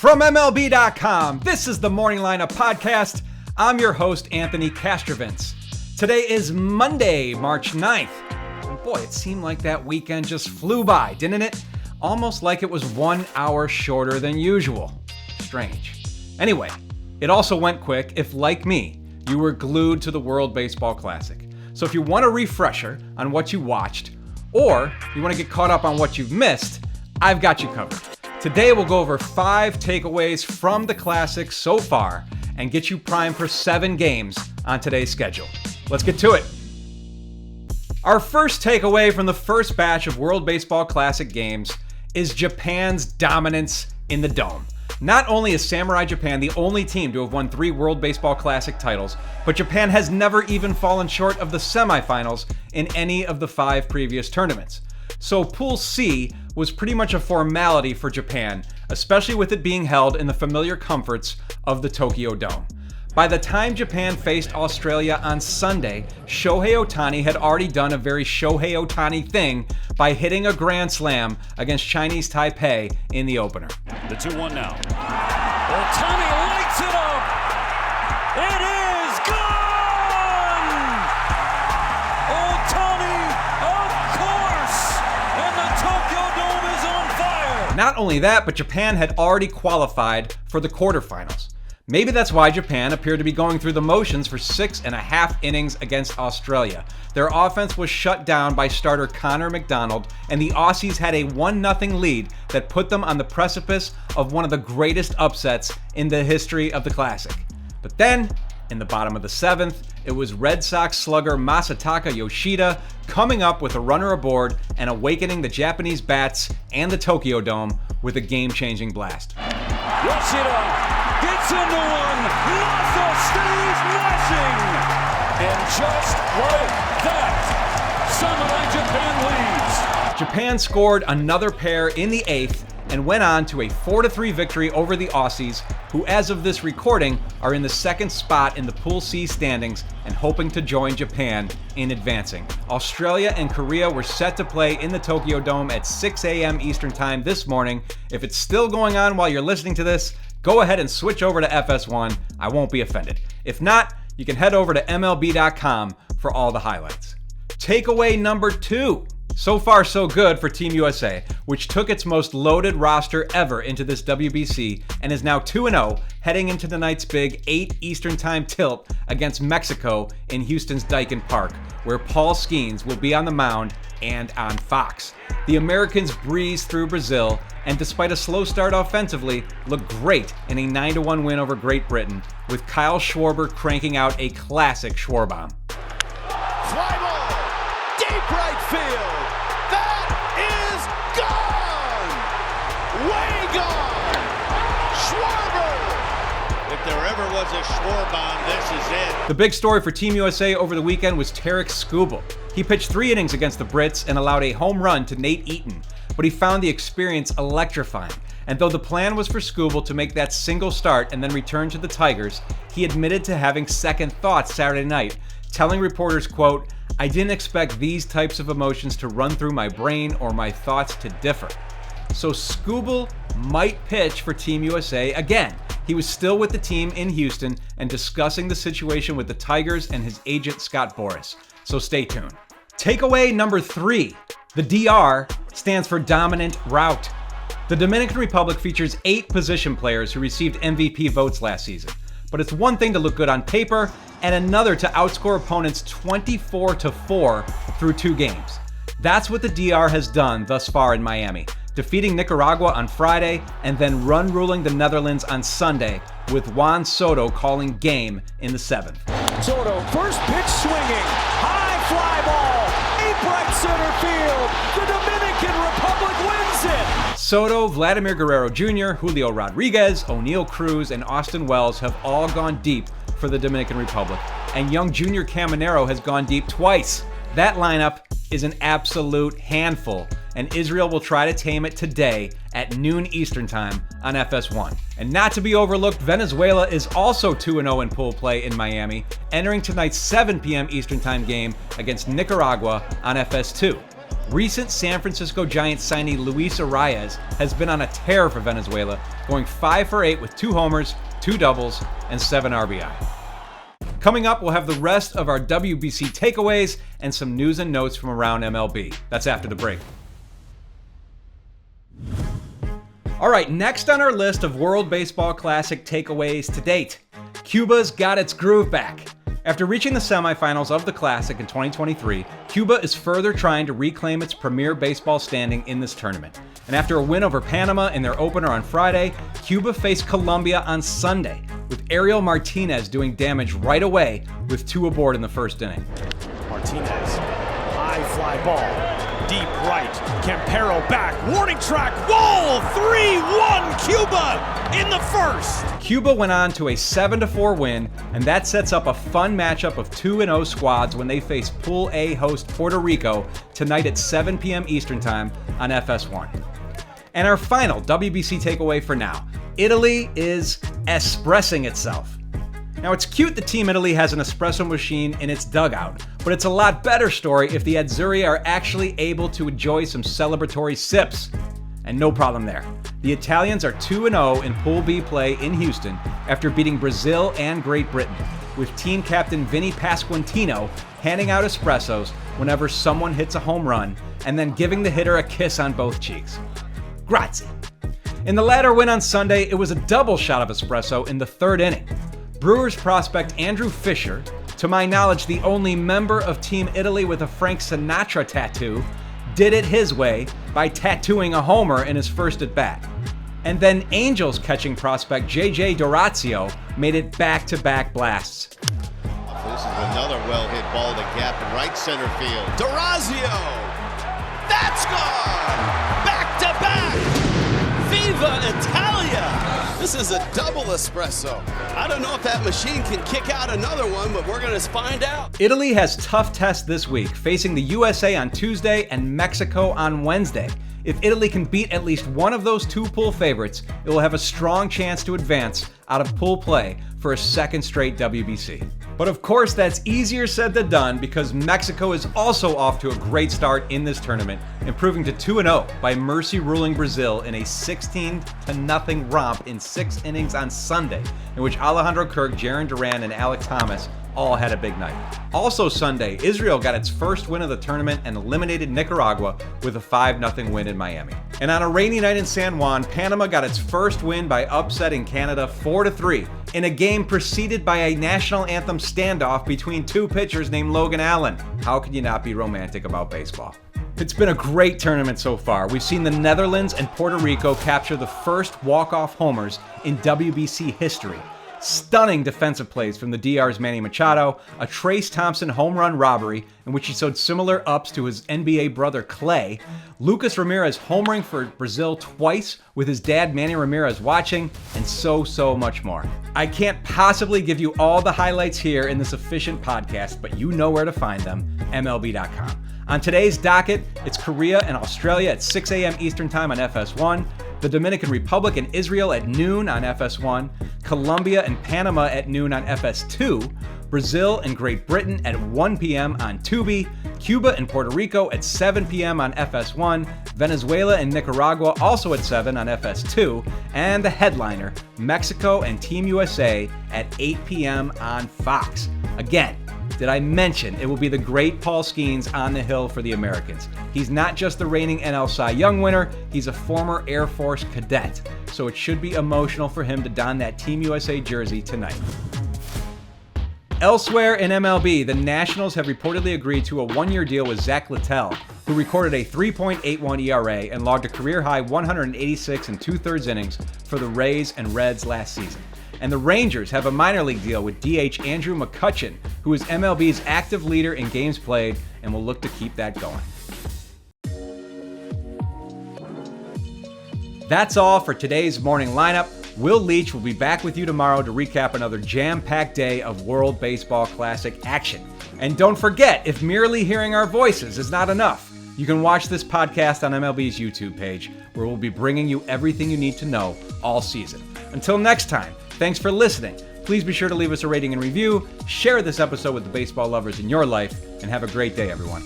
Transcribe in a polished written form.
From MLB.com, this is the Morning Lineup Podcast. I'm your host, Anthony Castrovins. Today is Monday, March 9th. And boy, it seemed like that weekend just flew by, didn't it? Almost like it was 1 hour shorter than usual. Strange. Anyway, it also went quick if, like me, you were glued to the World Baseball Classic. So if you want a refresher on what you watched, or you want to get caught up on what you've missed, I've got you covered. Today we'll go over 5 takeaways from the Classic so far and get you primed for 7 games on today's schedule. Let's get to it. Our first takeaway from the first batch of World Baseball Classic games is Japan's dominance in the Dome. Not only is Samurai Japan the only team to have won 3 World Baseball Classic titles, but Japan has never even fallen short of the semifinals in any of the 5 previous tournaments. So Pool C was pretty much a formality for Japan, especially with it being held in the familiar comforts of the Tokyo Dome. By the time Japan faced Australia on Sunday, Shohei Ohtani had already done a very Shohei Ohtani thing by hitting a grand slam against Chinese Taipei in the opener. The 2-1 now. Ohtani lights it up! It is gone! Ohtani, of course! And the Tokyo Dome is on fire! Not only that, but Japan had already qualified for the quarterfinals. Maybe that's why Japan appeared to be going through the motions for 6.5 innings against Australia. Their offense was shut down by starter Connor McDonald, and the Aussies had a 1-0 lead that put them on the precipice of one of the greatest upsets in the history of the Classic. But then, in the bottom of the 7th, it was Red Sox slugger Masataka Yoshida coming up with a runner aboard and awakening the Japanese bats and the Tokyo Dome with a game-changing blast. Yoshida gets into one. Masa stays mashing. And just like that, Samurai Japan leads. Japan scored another pair in the 8th and went on to a 4-3 victory over the Aussies, who as of this recording are in the 2nd spot in the Pool C standings and hoping to join Japan in advancing. Australia and Korea were set to play in the Tokyo Dome at 6 a.m. Eastern Time this morning. If it's still going on while you're listening to this, go ahead and switch over to FS1. I won't be offended. If not, you can head over to MLB.com for all the highlights. Takeaway number 2. So far, so good for Team USA, which took its most loaded roster ever into this WBC and is now 2-0, heading into tonight's big 8 Eastern Time tilt against Mexico in Houston's Daikin Park, where Paul Skeens will be on the mound and on Fox. The Americans breezed through Brazil and, despite a slow start offensively, looked great in a 9-1 win over Great Britain, with Kyle Schwarber cranking out a classic Schwarbomb. Fly ball, deep right field. That is gone! Way gone! Schwarber! If there ever was a Schwarbomb, this is it. The big story for Team USA over the weekend was Tarek Skubal. He pitched 3 innings against the Brits and allowed a home run to Nate Eaton, but he found the experience electrifying. And though the plan was for Skubal to make that single start and then return to the Tigers, he admitted to having second thoughts Saturday night, telling reporters, quote, "I didn't expect these types of emotions to run through my brain or my thoughts to differ." So Skubal might pitch for Team USA again. He was still with the team in Houston and discussing the situation with the Tigers and his agent Scott Boras. So stay tuned. Takeaway number 3. The DR stands for dominant route. The Dominican Republic features 8 position players who received MVP votes last season. But it's one thing to look good on paper and another to outscore opponents 24-4 through 2 games. That's what the DR has done thus far in Miami, defeating Nicaragua on Friday and then run-ruling the Netherlands on Sunday, with Juan Soto calling game in the 7th. Soto, first pitch swinging, high fly ball, deep right center field. The Dominican Republic wins it. Soto, Vladimir Guerrero Jr., Julio Rodriguez, O'Neal Cruz, and Austin Wells have all gone deep for the Dominican Republic, and young Junior Caminero has gone deep twice. That lineup is an absolute handful, and Israel will try to tame it today at noon Eastern Time on FS1. And not to be overlooked, Venezuela is also 2-0 in pool play in Miami, entering tonight's 7 p.m. Eastern Time game against Nicaragua on FS2. Recent San Francisco Giants signee Luis Arias has been on a tear for Venezuela, going 5 for 8 with 2 homers, 2 doubles, and 7 RBI. Coming up, we'll have the rest of our WBC takeaways and some news and notes from around MLB. That's after the break. All right, next on our list of World Baseball Classic takeaways to date, Cuba's got its groove back. After reaching the semifinals of the Classic in 2023, Cuba is further trying to reclaim its premier baseball standing in this tournament. And after a win over Panama in their opener on Friday, Cuba faced Colombia on Sunday, with Ariel Martinez doing damage right away with 2 aboard in the first inning. Martinez, high fly ball, deep right, Campero back, warning track, wall, 3-1 Cuba in the first. Cuba went on to a 7-4 win, and that sets up a fun matchup of 2-0 squads when they face Pool A host Puerto Rico tonight at 7 p.m. Eastern Time on FS1. And our final WBC takeaway for now, Italy is espressing itself. Now, it's cute that Team Italy has an espresso machine in its dugout, but it's a lot better story if the Azzurri are actually able to enjoy some celebratory sips. And no problem there. The Italians are 2-0 in Pool B play in Houston after beating Brazil and Great Britain, with team captain Vinny Pasquantino handing out espressos whenever someone hits a home run and then giving the hitter a kiss on both cheeks. Grazie. In the latter win on Sunday, it was a double shot of espresso in the 3rd inning. Brewers prospect Andrew Fisher, to my knowledge the only member of Team Italy with a Frank Sinatra tattoo, did it his way by tattooing a homer in his first at-bat. And then Angels catching prospect J.J. Dorazio made it back-to-back blasts. This is another well-hit ball to gap in right center field. Dorazio! That's gone! Back-to-back! Viva Italia! This is a double espresso. I don't know if that machine can kick out another one, but we're going to find out. Italy has tough tests this week, facing the USA on Tuesday and Mexico on Wednesday. If Italy can beat at least one of those 2 pool favorites, it will have a strong chance to advance out of pool play for a 2nd straight WBC. But of course, that's easier said than done because Mexico is also off to a great start in this tournament, improving to 2-0 by mercy ruling Brazil in a 16-0 romp in 6 innings on Sunday, in which Alejandro Kirk, Jaron Duran, and Alec Thomas all had a big night. Also Sunday, Israel got its first win of the tournament and eliminated Nicaragua with a 5-0 win in Miami. And on a rainy night in San Juan, Panama got its first win by upsetting Canada 4-3 in a game preceded by a national anthem standoff between 2 pitchers named Logan Allen. How can you not be romantic about baseball? It's been a great tournament so far. We've seen the Netherlands and Puerto Rico capture the first walk-off homers in WBC history. Stunning defensive plays from the DR's Manny Machado, a Trace Thompson home run robbery in which he showed similar ups to his NBA brother Clay, Lucas Ramirez homering for Brazil twice with his dad Manny Ramirez watching, and so much more. I can't possibly give you all the highlights here in this efficient podcast, but you know where to find them, MLB.com. On today's docket, it's Korea and Australia at 6 a.m. Eastern Time on FS1, the Dominican Republic and Israel at noon on FS1, Colombia and Panama at noon on FS2, Brazil and Great Britain at 1 p.m. on Tubi, Cuba and Puerto Rico at 7 p.m. on FS1, Venezuela and Nicaragua also at 7 on FS2, and the headliner, Mexico and Team USA at 8 p.m. on Fox. Again, did I mention it will be the great Paul Skeens on the hill for the Americans? He's not just the reigning NL Cy Young winner, he's a former Air Force cadet, so it should be emotional for him to don that Team USA jersey tonight. Elsewhere in MLB, the Nationals have reportedly agreed to a 1-year deal with Zach Littell, who recorded a 3.81 ERA and logged a career-high 186 2/3 innings for the Rays and Reds last season. And the Rangers have a minor league deal with DH Andrew McCutchen, who is MLB's active leader in games played and will look to keep that going. That's all for today's morning lineup. Will Leach will be back with you tomorrow to recap another jam-packed day of World Baseball Classic action. And don't forget, if merely hearing our voices is not enough, you can watch this podcast on MLB's YouTube page, where we'll be bringing you everything you need to know all season. Until next time, thanks for listening. Please be sure to leave us a rating and review, share this episode with the baseball lovers in your life, and have a great day, everyone.